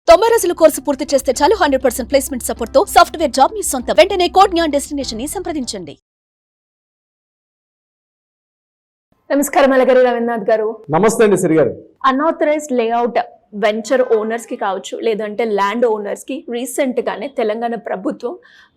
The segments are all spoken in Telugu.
90 రోజుల కోర్సు పూర్తి చేస్తే చాలు 100% ప్లేస్మెంట్ సపోర్ట్ తో సాఫ్ట్వేర్ జాబ్ మీ సొంతం. వెంటనే కోడ్ జ్ఞాన్ డెస్టినేషన్ ని సంప్రదించండి. నమస్కారం అలగారు రవీంద్రనాథ్ గారు. నమస్తే అండి సిరి గారు. అన్ఆథరైజ్డ్ లేఅవుట్ వెంచర్ ఓనర్స్ కి కావచ్చు, లేదంటే ల్యాండ్ ఓనర్స్ కి రీసెంట్ గానే తెలంగాణ ప్రభుత్వం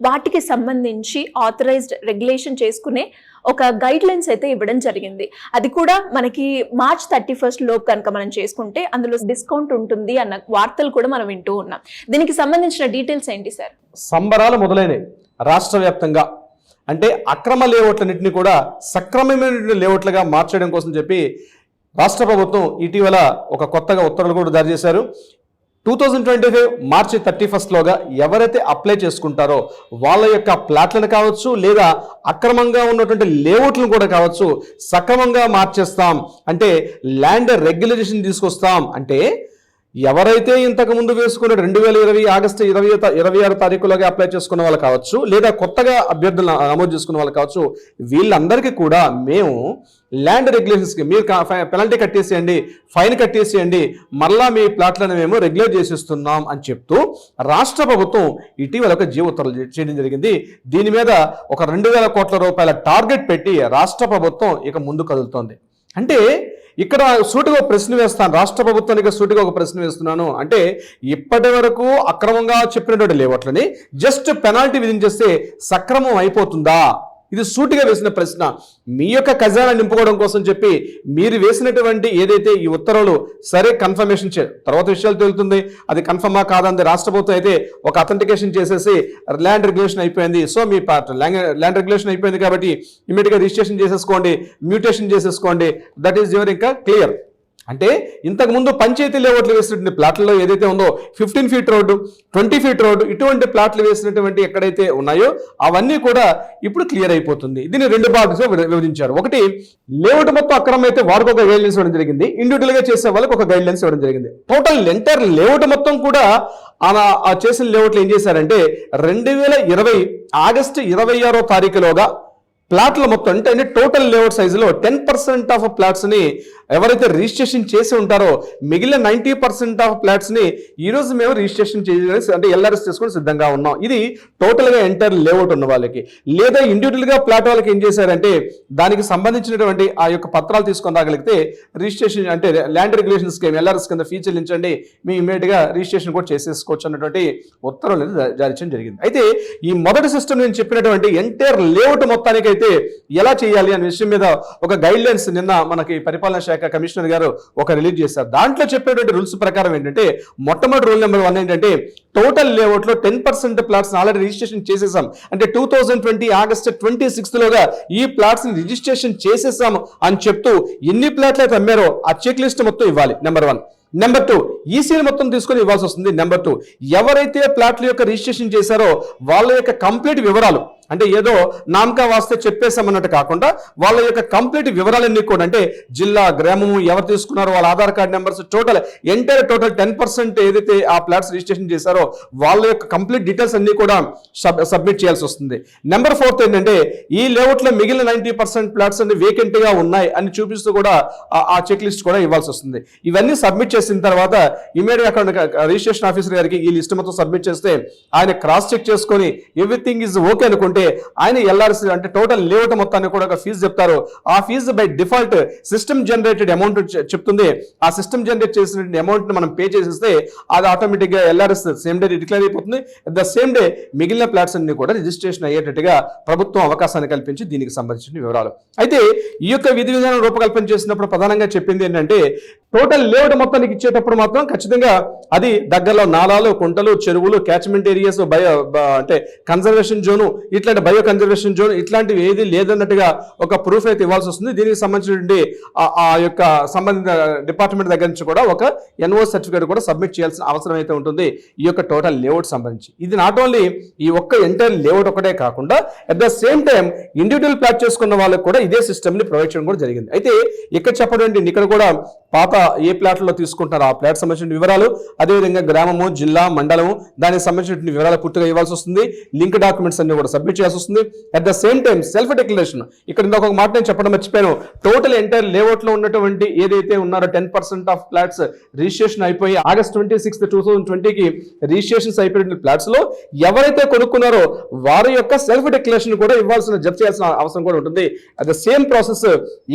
వాటికి సంబంధించి ఆథరైజ్డ్ రెగ్యులేషన్ చేసుకునే ఒక గైడ్ లైన్స్ అయితే ఇవ్వడం జరిగింది. అది కూడా మనకి March 31 లోపు కనుక మనం చేసుకుంటే అందులో డిస్కౌంట్ ఉంటుంది అన్న వార్తలు కూడా మనం వింటూ ఉన్నాం. దీనికి సంబంధించిన డీటెయిల్స్ ఏంటి సార్? సంబరాలు మొదలైనవి రాష్ట్ర వ్యాప్తంగా. అంటే అక్రమ లేఅవుట్లన్నింటినీ కూడా సక్రమమైన లేఅవుట్లుగా మార్చడం కోసం చెప్పి రాష్ట్ర ప్రభుత్వం ఇటీవల ఒక కొత్తగా ఉత్తర్వులు కూడా జారీ చేశారు. 2025 March 31 ఎవరైతే అప్లై చేసుకుంటారో వాళ్ళ యొక్క ప్లాట్లను కావచ్చు, లేదా అక్రమంగా ఉన్నటువంటి లేఅవుట్లను కూడా కావచ్చు, సక్రమంగా మార్చేస్తాం, అంటే ల్యాండ్ రెగ్యులేషన్ తీసుకొస్తాం. అంటే ఎవరైతే ఇంతకు ముందు వేసుకున్న 2020 ఆగస్టు 26 తారీఖులోగా అప్లై చేసుకున్న వాళ్ళు కావచ్చు, లేదా కొత్తగా అభ్యర్థులు నమోదు చేసుకున్న వాళ్ళు కావచ్చు, వీళ్ళందరికీ కూడా మేము ల్యాండ్ రెగ్యులేషన్స్కి మీరు పెనాల్టీ కట్టేసేయండి, ఫైన్ కట్టేసేయండి, మరలా మీ ప్లాట్లను మేము రెగ్యులేట్ చేసేస్తున్నాం అని చెప్తూ రాష్ట్ర ప్రభుత్వం ఇటీవల ఒక జీవో ఉత్తర్వులు చేయడం జరిగింది. దీని మీద ఒక 2,000 కోట్ల రూపాయల టార్గెట్ పెట్టి రాష్ట్ర ప్రభుత్వం ఇక ముందు కదులుతోంది. అంటే ఇక్కడ సూటిగా ఒక ప్రశ్న వేస్తాను, రాష్ట్ర ప్రభుత్వానికి సూటిగా ఒక ప్రశ్న వేస్తున్నాను. అంటే ఇప్పటి వరకు అక్రమంగా చెప్పినటువంటి లేఅవుట్లని జస్ట్ పెనాల్టీ విధించేస్తే సక్రమం అయిపోతుందా? ఇది సూటిగా వేసిన ప్రశ్న. మీ యొక్క ఖజానా నింపుకోవడం కోసం చెప్పి మీరు వేసినటువంటి ఏదైతే ఈ ఉత్తర్వులు సరే కన్ఫర్మేషన్ తర్వాత విషయాలు తెలుస్తుంది, అది కన్ఫర్మా కాదంది. రాష్ట్ర ప్రభుత్వం అయితే ఒక అథెంటికేషన్ చేసేసి ల్యాండ్ రెగ్యులేషన్ అయిపోయింది, సో మీ ల్యాండ్ రెగ్యులేషన్ అయిపోయింది కాబట్టి ఇమీడియట్గా రిజిస్ట్రేషన్ చేసేసుకోండి, మ్యూటేషన్ చేసేసుకోండి, దట్ ఈస్ యువర్ ఇంకా క్లియర్. అంటే ఇంతకుముందు పంచాయతీ లేఅవుట్లు వేసినటువంటి ప్లాట్లలో ఏదైతే ఉందో 15 ఫీట్ రోడ్డు, 20 ఫీట్ రోడ్డు, ఇటువంటి ప్లాట్లు వేసినటువంటి ఎక్కడైతే ఉన్నాయో అవన్నీ కూడా ఇప్పుడు క్లియర్ అయిపోతుంది. దీన్ని 2 భాగాలుగా విభజించారు. ఒకటి, లేఅవుట్ మొత్తం అక్రమం అయితే వారికి ఒక గైడ్ లైన్స్ ఇవ్వడం జరిగింది, ఇండివిజువల్ గా చేసే వాళ్ళకి ఒక గైడ్ లైన్స్ ఇవ్వడం జరిగింది. టోటల్ ఎంటైర్ లేఅవుట్ మొత్తం కూడా ఆ చేసిన లేఅవుట్లు ఏం చేశారంటే 2020 ఆగస్టు 26 తారీఖులోగా ప్లాట్ల మొత్తం అంటే టోటల్ లేఅవుట్ సైజులో 10% ఆఫ్ ప్లాట్స్ ని ఎవరైతే రిజిస్ట్రేషన్ చేసి ఉంటారో మిగిలిన 90% ఆఫ్ ప్లాట్స్ ని ఈ రోజు మేము రిజిస్ట్రేషన్ చేయాలి, అంటే ఎల్ఆర్ఎస్ చేసుకుని సిద్ధంగా ఉన్నాం. ఇది టోటల్ గా ఎంటైర్ లేఅవుట్ ఉన్న వాళ్ళకి. లేదా ఇండివిజువల్ గా ప్లాట్ వాళ్ళకి ఏం చేశారంటే దానికి సంబంధించినటువంటి ఆ యొక్క పత్రాలు తీసుకొని రాగలిగితే రిజిస్ట్రేషన్ అంటే ల్యాండ్ రెగ్యులేషన్ స్కీమ్ ఎల్ఆర్ఎస్ కింద ఫీ చెల్లించండి, మీ ఇమీడియట్ గా రిజిస్ట్రేషన్ కూడా చేసేసుకోవచ్చు అన్నటువంటి ఉత్తర్వులు జారీ చేయడం జరిగింది. అయితే ఈ మొదటి సిస్టమ్ నేను చెప్పినటువంటి ఎంటైర్ లేఅవుట్ మొత్తానికి అయితే ఎలా చేయాలి అనే విషయం మీద ఒక గైడ్ లైన్స్ నిన్న మనకి పరిపాలనా శాఖ కమిషనర్ గారు ఒక రిలీజ్ చేశారు. దాంట్లో చెప్పేటువంటి రూల్స్ ప్రకారం ఏంటంటే మొట్టమొదటి రూల్ నెంబర్ 1 ఏంటంటే టోటల్ లేఅవుట్ లో 10% ప్లాట్స్ ఆల్రెడీ రిజిస్ట్రేషన్ చేసేసాం, అంటే 2020 ఆగస్టు 26 ఈ ప్లాట్స్ ని రిజిస్ట్రేషన్ చేసేసాం అని చెప్తూ ఎన్ని ప్లాట్లు అయితే అమ్మారో ఆ చెక్ లిస్ట్ మొత్తం ఇవ్వాలి. నెంబర్ 1. నెంబర్ 2, ఈసీని మొత్తం తీసుకొని ఇవ్వాల్సి వస్తుంది. నెంబర్ 2, ఎవరైతే ప్లాట్ల యొక్క రిజిస్ట్రేషన్ చేశారో వాళ్ళ యొక్క కంప్లీట్ వివరాలు, అంటే ఏదో నామకా వాస్తే చెప్పేసామన్నట్టు కాకుండా వాళ్ళ యొక్క కంప్లీట్ వివరాలన్నీ కూడా, అంటే జిల్లా, గ్రామము, ఎవరు తీసుకున్నారో వాళ్ళ ఆధార్ కార్డ్ నెంబర్స్, టోటల్ 10% ఏదైతే ఆ ప్లాట్స్ రిజిస్ట్రేషన్ చేశారో వాళ్ళ యొక్క కంప్లీట్ డీటెయిల్స్ అన్ని కూడా సబ్మిట్ చేయాల్సి వస్తుంది. నెంబర్ 4 ఏంటంటే ఈ లేఅవుట్ లో మిగిలిన 90% ప్లాట్స్ అన్ని వేకెంట్ గా ఉన్నాయి అని చూపిస్తూ కూడా ఆ చెక్ లిస్ట్ కూడా ఇవ్వాల్సి వస్తుంది. ఇవన్నీ సబ్మిట్ చేసిన తర్వాత ఇమీడియట్ అక్కడ రిజిస్ట్రేషన్ ఆఫీసర్ గారికి ఈ లిస్ట్ మొత్తం సబ్మిట్ చేస్తే ఆయన క్రాస్ చెక్ చేసుకొని ఎవ్రీథింగ్ ఈజ్ ఓకే అనుకుంటే ఆయన ఎల్ఆర్సీ అంటే టోటల్ లేఅవుట్ మొత్తాన్ని కూడా ఒక ఫీజు చెప్తారు. ఆ fee by default system generated amount చెప్తుంది. ఆ సిస్టమ్ జనరేట్ చేసిన అమౌంట్ ని మనం పే చేసేస్తే అది ఆటోమేటిక్ గా ఎల్ఆర్ఎస్ సేమ్ డే డిక్లేర్ అయిపోతుంది. అట్ ద సేమ్ డే మిగిలిన ప్లాట్స్ అన్ని కూడా రిజిస్ట్రేషన్ అయ్యేటట్టుగా ప్రభుత్వం అవకాశాన్ని కల్పించి దీనికి సంబంధించిన వివరాలు. అయితే ఈ యొక్క విధి విధానం రూపకల్పన చేసినప్పుడు ప్రధానంగా చెప్పింది ఏంటంటే టోటల్ లేఅవుట్ మొత్తానికి ఇచ్చేటప్పుడు మాత్రం ఖచ్చితంగా అది దగ్గరలో నాలాలు, కుంటలు, చెరువులు, క్యాచ్మెంట్ ఏరియాస్, అంటే కన్జర్వేషన్ జోను, ఇట్లాంటి బయో కన్జర్వేషన్ జోన్, ఇట్లాంటివి ఏది లేదన్నట్టుగా ఒక ప్రూఫ్ అయితే ఇవ్వాల్సి వస్తుంది. దీనికి సంబంధించినటువంటి ఆ యొక్క సంబంధిత డిపార్ట్మెంట్ దగ్గర నుంచి కూడా ఒక ఎన్ఓ సర్టిఫికేట్ కూడా సబ్మిట్ చేయాల్సిన అవసరం అయితే ఉంటుంది ఈ యొక్క టోటల్ లేఅవుట్ సంబంధించి. ఇది నాట్ ఓన్లీ ఈ ఒక్క ఎంటైర్ లేఅవుట్ ఒకటే కాకుండా at the same time individual plot చేసుకున్న వాళ్ళకి కూడా ఇదే సిస్టమ్ ని ప్రొవైడ్ చేయడం కూడా జరిగింది. అయితే ఇక్కడ చెప్పడం ఇక్కడ కూడా పాత ఏ ప్లాట్లలో తీసుకున్న తీసుకుంటారో ఆ ప్లాట్ సంబంధించిన వివరాలు, అదేవిధంగా గ్రామము, జిల్లా, మండలము, దానికి సంబంధించిన వివరాలు పూర్తిగా ఇవ్వాల్సి వస్తుంది. లింక్ డాక్యుమెంట్స్ అన్ని కూడా సబ్మిట్ చేయాల్సి వస్తుంది. At the same time self declaration, ఇక్కడ ఇంకొక మాట నేను చెప్పడం మర్చిపోయాను. టోటల్ ఎంటైర్ లేఅవుట్ లో ఉన్నటువంటి ఏదైతే ఉన్నారో 10% ఆఫ్ ఫ్లాట్స్ రిజిస్ట్రేషన్ అయిపోయి August 26, 2020కి రిజిస్ట్రేషన్స్ అయిపోయిన ఫ్లాట్స్ లో ఎవరైతే కొనుక్కున్నారో వారి యొక్క సెల్ఫ్ డిక్లరేషన్ కూడా జప్తు చేయాల్సిన అవసరం కూడా ఉంటుంది. అట్ ద సేమ్ ప్రాసెస్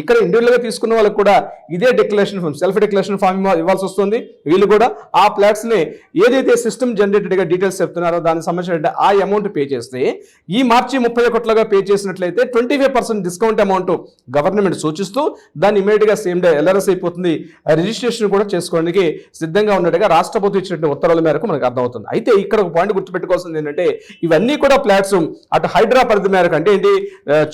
ఇక్కడ ఇండివిజువల్ గా తీసుకున్న వాళ్ళకి కూడా ఇదే declaration form, self declaration form ఇవ్వాల్సి వస్తుంది. వీళ్ళు కూడా ఆ ఫ్లాట్స్ ని ఏదైతే సిస్టమ్ జనరేటెడ్ గా డీటెయిల్స్ చెప్తున్నారో దానికి సంబంధించిన ఆ అమౌంట్ పే చేస్తే ఈ మార్చి 31గా పే చేసినట్లయితే 25% డిస్కౌంట్ అమౌంట్ గవర్నమెంట్ సూచిస్తూ దాన్ని ఇమీడియట్ గా సేమ్ డే ఎల్ఆర్ఎస్ అయిపోతుంది. రిజిస్ట్రేషన్ కూడా చేసుకోవడానికి సిద్ధంగా ఉన్నట్టుగా రాష్ట్ర ప్రభుత్వం ఇచ్చినటువంటి ఉత్తర్వుల మేరకు మనకు అర్థమవుతుంది. అయితే ఇక్కడ ఒక పాయింట్ గుర్తుపెట్టుకోవాల్సింది ఏంటంటే ఇవన్నీ కూడా ఫ్లాట్స్ అటు హైడ్రా పరిధి మేరకు, అంటే ఏంటి,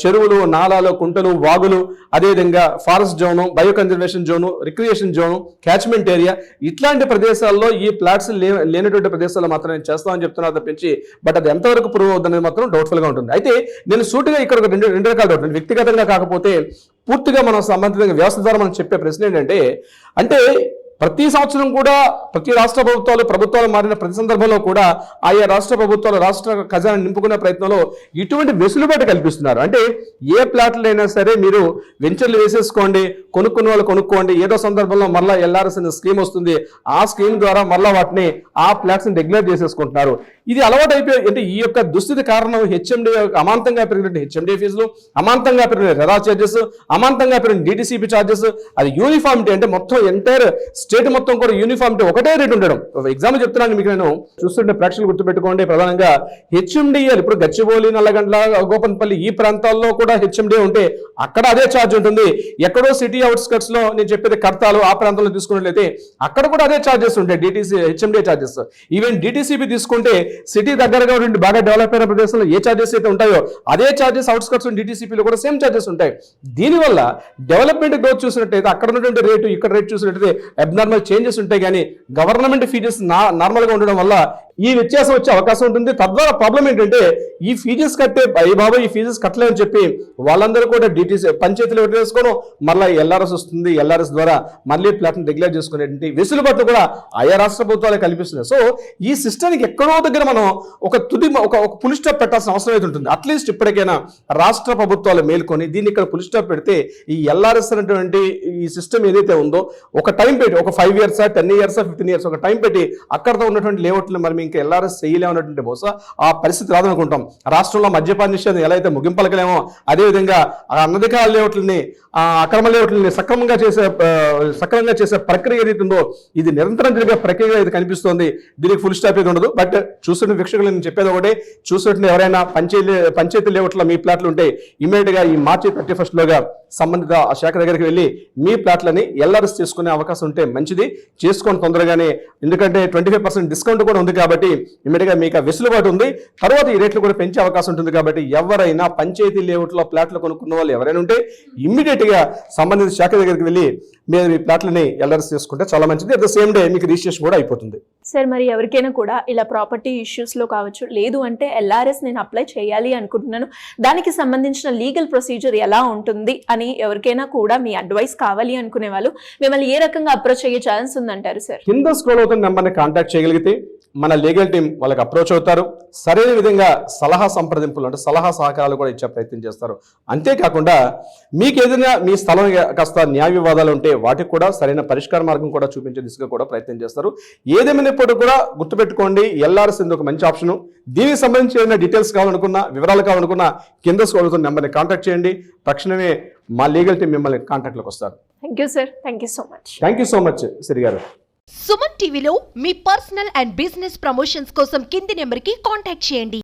చెరువులు, నాలాలు, కుంటలు, వాగులు, అదేవిధంగా forest zone, bio conservation zone, recreation zone, catchment area, ఇట్లాంటి ప్రదేశాల్లో ఈ ఫ్లాట్స్ లేనటువంటి ప్రదేశాల్లో మాత్రం నేను చేస్తామని చెప్తున్నారు తప్పించి బట్ అది ఎంతవరకు ప్రూవ్ అవుతుందనేది మాత్రం డౌట్ఫుల్ గా ఉంటుంది. అయితే నేను సూటిగా ఇక్కడ ఒక రెండు రకాల డౌట్, వ్యక్తిగతంగా కాకపోతే పూర్తిగా మనం సంబంధిత వ్యవస్థ ద్వారా మనం చెప్పే ప్రశ్న ఏంటంటే, అంటే ప్రతి సంవత్సరం కూడా ప్రతి రాష్ట్ర ప్రభుత్వాలు మారిన ప్రతి సందర్భంలో కూడా ఆయా రాష్ట్ర ప్రభుత్వాలు రాష్ట్ర ఖజానా నింపుకునే ప్రయత్నంలో ఇటువంటి వెసులుబాటు కల్పిస్తున్నారు. అంటే ఏ ప్లాట్లు అయినా సరే మీరు వెంచర్లు వేసేసుకోండి, కొనుక్కున్న వాళ్ళు కొనుక్కోండి, ఏదో సందర్భంలో మళ్ళీ ఎల్ఆర్ఎస్ అనే స్కీమ్ వస్తుంది, ఆ స్కీమ్ ద్వారా మళ్ళీ వాటిని ఆ ఫ్లాట్స్ ని డిక్లేర్ చేసేసుకుంటున్నారు. ఇది అలవాటు అయిపోయి, అంటే ఈ యొక్క దుస్థితి కారణం హెచ్ఎండి అమాంతంగా పెరిగిన హెచ్ఎండి ఫీజులు, అమాంతంగా పెరిగిన రెరా చార్జెస్, అమాంతంగా పెరిగిన డిటిసిపి చార్జెస్, అది యూనిఫామిటీ, అంటే మొత్తం ఎంటైర్ స్టేట్ మొత్తం కూడా యూనిఫామిటీ ఒకటే రేట్ ఉండడం. ఎగ్జాంపుల్ చెప్తున్నాను మీకు, నేను చూస్తుంటే ప్రేక్షకులు గుర్తుపెట్టుకోండి, ప్రధానంగా హెచ్ఎండిఎల్ ఇప్పుడు గచ్చిబౌలి, నల్లగండ్ల, గోపన్పల్లి ఈ ప్రాంతాల్లో కూడా హెచ్ఎండి ఉంటే అక్కడ అదే ఛార్జ్ ఉంటుంది. ఎక్కడో సిటీ అవుట్స్కట్స్ లో నేను చెప్పేది కర్తాలు ఆ ప్రాంతంలో తీసుకున్నట్లయితే అక్కడ కూడా అదే ఛార్జెస్ ఉంటాయి, DTC HMD charges. Even DTCP తీసుకుంటే సిటీ దగ్గరగా ఉండి బాగా డెవలప్ అయిన ప్రదేశంలో ఏ ఛార్జెస్ అయితే ఉంటాయో అదే ఛార్జెస్ అవుట్స్కట్స్ డిటిసిపిలో కూడా సేమ్ ఛార్జెస్ ఉంటాయి. దీనివల్ల డెవలప్మెంట్ గ్రోత్ చూసినట్టయితే అక్కడ ఉన్నటువంటి రేటు ఇక్కడ రేట్ చూసినట్టయితే అబ్నార్మల్ చేంజెస్ ఉంటాయి, కానీ గవర్నమెంట్ ఫీజెస్ నార్మల్ గా ఉండడం వల్ల ఈ వ్యత్యాసం వచ్చే అవకాశం ఉంటుంది. తద్వారా ప్రాబ్లం ఏంటంటే ఈ ఫీజెస్ కట్టే బాబా ఈ ఫీజెస్ కట్టలేని చెప్పి వాళ్ళందరూ కూడా డిటిసి పంచాయతీలు వేసుకోవడం, మళ్ళీ ఎల్ఆర్ఎస్ వస్తుంది, ఎల్ఆర్ఎస్ ద్వారా మళ్ళీ ప్లాట్ని డిక్లేర్ చేసుకునేటువంటి వెసులుబాటు కూడా ఆయా రాష్ట్ర ప్రభుత్వాలు కల్పిస్తున్నాయి. సో ఈ సిస్టానికి ఎక్కడో దగ్గర మనం ఒక పులి స్టాప్ పెట్టాల్సిన అవసరం అయితే ఉంటుంది. అట్లీస్ట్ ఇప్పటికైనా రాష్ట్ర ప్రభుత్వాలు మేల్కొని దీన్ని ఇక్కడ పులి స్టాప్ పెడితే ఈ ఎల్ఆర్ఎస్ అనేటువంటి ఈ సిస్టమ్ ఏదైతే ఉందో ఒక టైం పెట్టి, ఒక 5 years 10 years 15 years ఒక టైం పెట్టి అక్కడతో ఉన్నటువంటి లేఅవుట్లు మరి ఇంకా ఎల్ఆర్ఎస్ చేయలేమన్నటువంటి బహుశా ఆ పరిస్థితి రాదనుకుంటాం. రాష్ట్రంలో మద్యపాన నిషేధం ఎలా అయితే ముగింపలకలేమో అదేవిధంగా అనధికార లేఅవుట్లని, అక్రమ లేఅవుట్లని సక్రమంగా చేసే ప్రక్రియ ఏదైతుందో ఇది నిరంతరం జరిగే ప్రక్రియ ఇది కనిపిస్తోంది. దీనికి ఫుల్ స్టాప్ ఏది ఉండదు. బట్ చూస్తున్న వీక్షకులు నేను చెప్పేది ఒకటే, చూస్తున్న ఎవరైనా పంచాయతీ లేఅవుట్లో మీ ప్లాట్లు ఉంటే ఇమీడియట్ గా ఈ March 31 లోగా సంబంధిత శాఖ దగ్గరికి వెళ్ళి మీ ప్లాట్లని ఎల్ఆర్ఎస్ చేసుకునే అవకాశం ఉంటే మంచిది, చేసుకోండి తొందరగానే. ఎందుకంటే 25% డిస్కౌంట్ కూడా ఉంది కాబట్టి ఇమీడియట్ గా మీకు వెసులుబాటు ఉంది. తర్వాత ఈ రేట్లు కూడా పెంచే అవకాశం ఉంటుంది కాబట్టి ఎవరైనా పంచాయతీ లేఅవుట్ లో ప్లాట్లు కొనుక్కున్న వాళ్ళు ఎవరైనా ఉంటే ఇమ్మీడియట్ గా సంబంధిత శాఖ దగ్గరికి వెళ్ళి మీరు మీ ప్లాట్లని ఎల్ఆర్ఎస్ చేసుకుంటే చాలా మంచిది. అట్ ద సేమ్ డే మీకు రిజిస్ట్రేషన్ కూడా అయిపోతుంది. సార్, మరి ఎవరికైనా కూడా ఇలా ప్రాపర్టీ ఇష్యూస్ లో కావచ్చు, లేదు అంటే ఎల్ఆర్ఎస్ నేను అప్లై చేయాలి అనుకుంటున్నాను, దానికి సంబంధించిన లీగల్ ప్రొసీజర్ ఎలా ఉంటుంది అని ఎవరికైనా కూడా మీ అడ్వైస్ కావాలి అనుకునే వాళ్ళు మిమ్మల్ని ఏ రకంగా అప్రోచ్ అయ్యే ఛాన్స్ ఉందంటారు సార్? కింద స్క్రోల్ అవుతున్న నెంబర్ని కాంటాక్ట్ చేయగలిగితే మన లీగల్ టీం వాళ్ళకి అప్రోచ్ అవుతారు. సరైన విధంగా సలహా సంప్రదింపులు అంటే సలహా సహకారాలు కూడా ఇచ్చే ప్రయత్నం చేస్తారు. అంతేకాకుండా మీకు ఏదైనా మీ స్థలం కాస్త న్యాయ వివాదాలు ఉంటే వాటికి కూడా సరైన పరిష్కార మార్గం కూడా చూపించే దిశగా కూడా ప్రయత్నం చేస్తారు. ఏదేమైనప్పుడు కూడా గుర్తుపెట్టుకోండి, ఎల్ఆర్ఎస్ ఒక మంచి ఆప్షను. దీనికి సంబంధించి ఏదైనా డీటెయిల్స్ కావాలనుకున్నా, వివరాలు కావాలనుకున్నా కింద స్క్రోల్ అవుతున్న నెంబర్ని కాంటాక్ట్ చేయండి. తక్షణమే మా లీగల్ టీం మిమ్మల్ని కాంటాక్ట్లోకి వస్తారు. Thank you sir, thank you so much. Thank you so much Siri గారు. సుమన్ టీవీలో మీ పర్సనల్ అండ్ బిజినెస్ ప్రమోషన్స్ కోసం కింది నెంబర్కి కాంటాక్ట్ చేయండి.